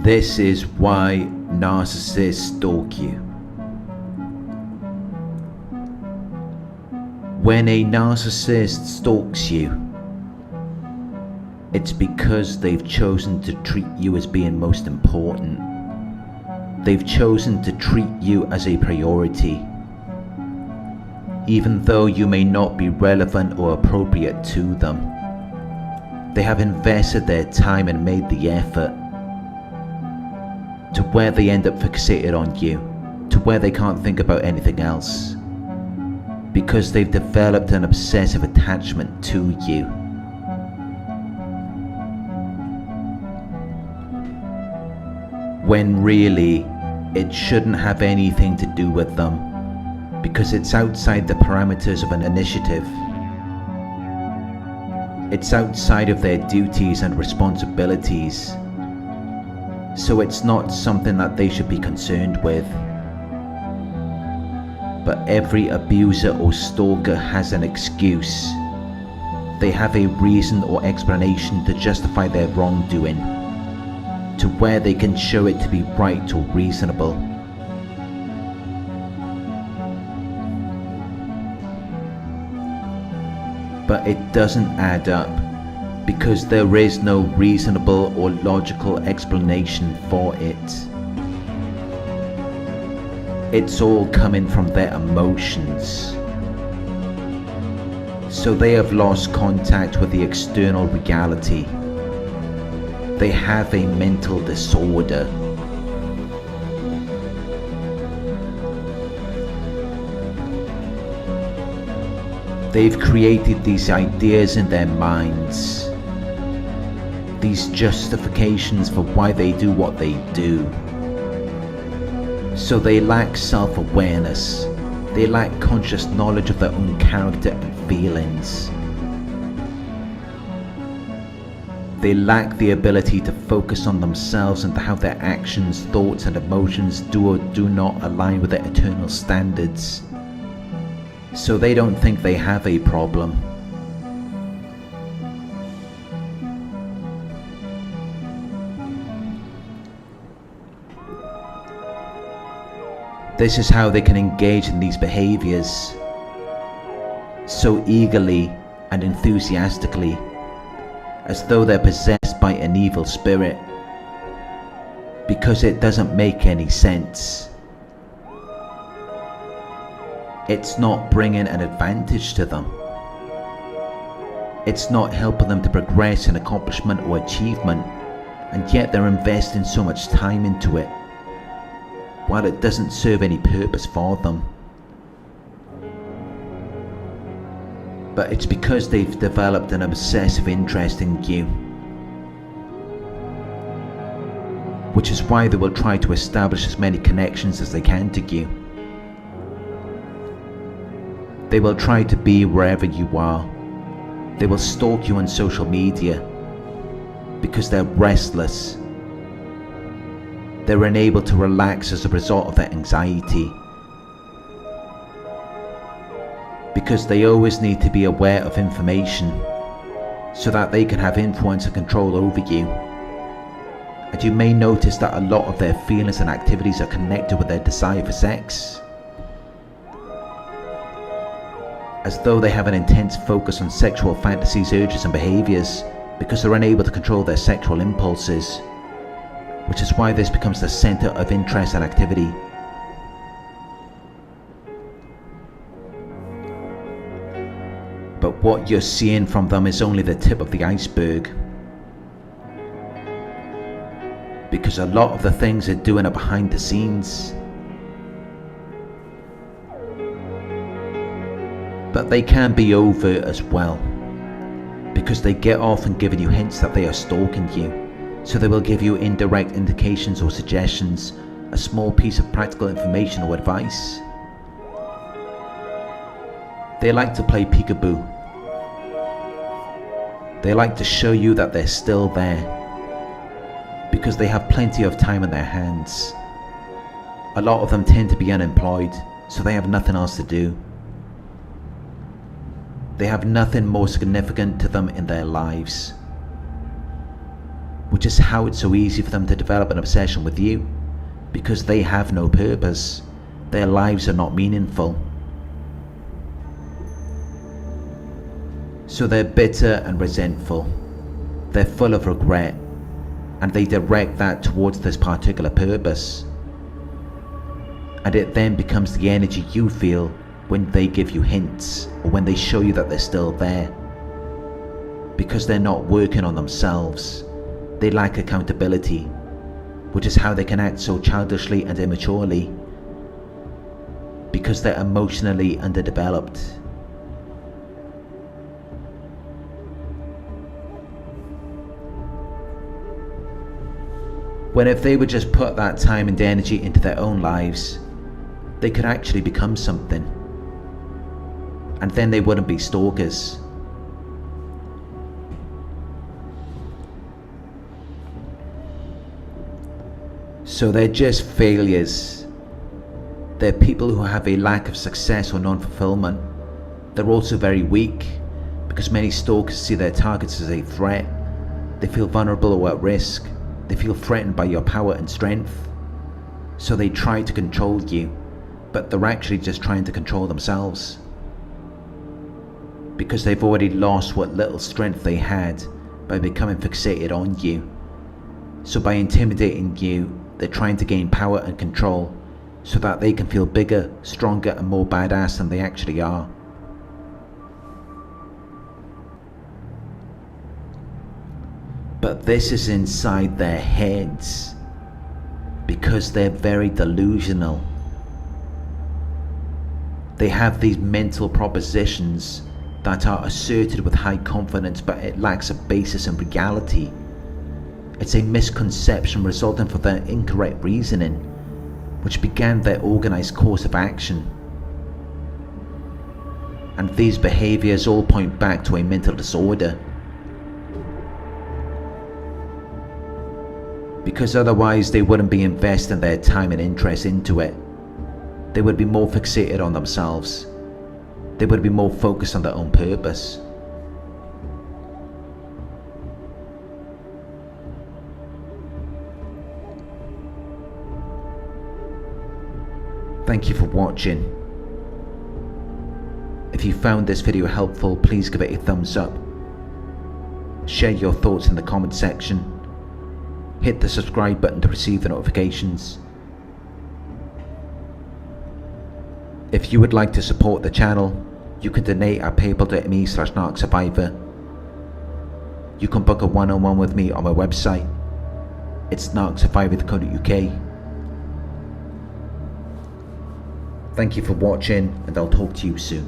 This is why narcissists stalk you. When a narcissist stalks you, it's because they've chosen to treat you as being most important. They've chosen to treat you as a priority. Even though you may not be relevant or appropriate to them, they have invested their time and made the effort to where they end up fixated on you, to where they can't think about anything else, because they've developed an obsessive attachment to you. When really, it shouldn't have anything to do with them, because it's outside the parameters of an initiative. It's outside of their duties and responsibilities, so it's not something that they should be concerned with. But every abuser or stalker has an excuse. They have a reason or explanation to justify their wrongdoing, to where they can show it to be right or reasonable. But it doesn't add up, because there is no reasonable or logical explanation for it. It's all coming from their emotions. So they have lost contact with the external reality. They have a mental disorder. They've created these ideas in their minds, these justifications for why they do what they do. So they lack self-awareness. They lack conscious knowledge of their own character and feelings. They lack the ability to focus on themselves and how their actions, thoughts and emotions do or do not align with their eternal standards. So they don't think they have a problem. This is how they can engage in these behaviors so eagerly and enthusiastically, as though they're possessed by an evil spirit, because it doesn't make any sense. It's not bringing an advantage to them. It's not helping them to progress in accomplishment or achievement, and yet they're investing so much time into it, while it doesn't serve any purpose for them. But it's because they've developed an obsessive interest in you, which is why they will try to establish as many connections as they can to you. They will try to be wherever you are. They will stalk you on social media because they're restless. They're unable to relax as a result of their anxiety, because they always need to be aware of information so that they can have influence and control over you. And you may notice that a lot of their feelings and activities are connected with their desire for sex, as though they have an intense focus on sexual fantasies, urges and behaviors, because they're unable to control their sexual impulses, which is why this becomes the center of interest and activity. But what you're seeing from them is only the tip of the iceberg, because a lot of the things they're doing are behind the scenes. But they can be overt as well, because they get off on giving you hints that they are stalking you. So they will give you indirect indications or suggestions, a small piece of practical information or advice. They like to play peekaboo. They like to show you that they're still there, because they have plenty of time on their hands. A lot of them tend to be unemployed, so they have nothing else to do. They have nothing more significant to them in their lives. which is how it's so easy for them to develop an obsession with you, because they have no purpose. Their lives are not meaningful. So they're bitter and resentful. They're full of regret, and they direct that towards this particular purpose. And it then becomes the energy you feel when they give you hints, or when they show you that they're still there. Because they're not working on themselves. They lack accountability, which is how they can act so childishly and immaturely. Because they're emotionally underdeveloped. When if they would just put that time and energy into their own lives, they could actually become something. And then they wouldn't be stalkers. So they're just failures. They're people who have a lack of success or non-fulfillment. They're also very weak, because many stalkers see their targets as a threat. They feel vulnerable or at risk. They feel threatened by your power and strength. So they try to control you, but they're actually just trying to control themselves. Because they've already lost what little strength they had by becoming fixated on you. So by intimidating you, they're trying to gain power and control, so that they can feel bigger, stronger and more badass than they actually are. But this is inside their heads, because they're very delusional. They have these mental propositions that are asserted with high confidence, but it lacks a basis in reality. It's a misconception resulting from their incorrect reasoning, which began their organized course of action. And these behaviors all point back to a mental disorder. Because otherwise they wouldn't be investing their time and interest into it. They would be more fixated on themselves. They would be more focused on their own purpose. Thank you for watching. If you found this video helpful, please give it a thumbs up. Share your thoughts in the comment section. Hit the subscribe button to receive the notifications. If you would like to support the channel, you can donate at paypal.me/narcsurvivor. You can book a one-on-one with me on my website. It's narcsurvivor.co.uk. Thank you for watching, and I'll talk to you soon.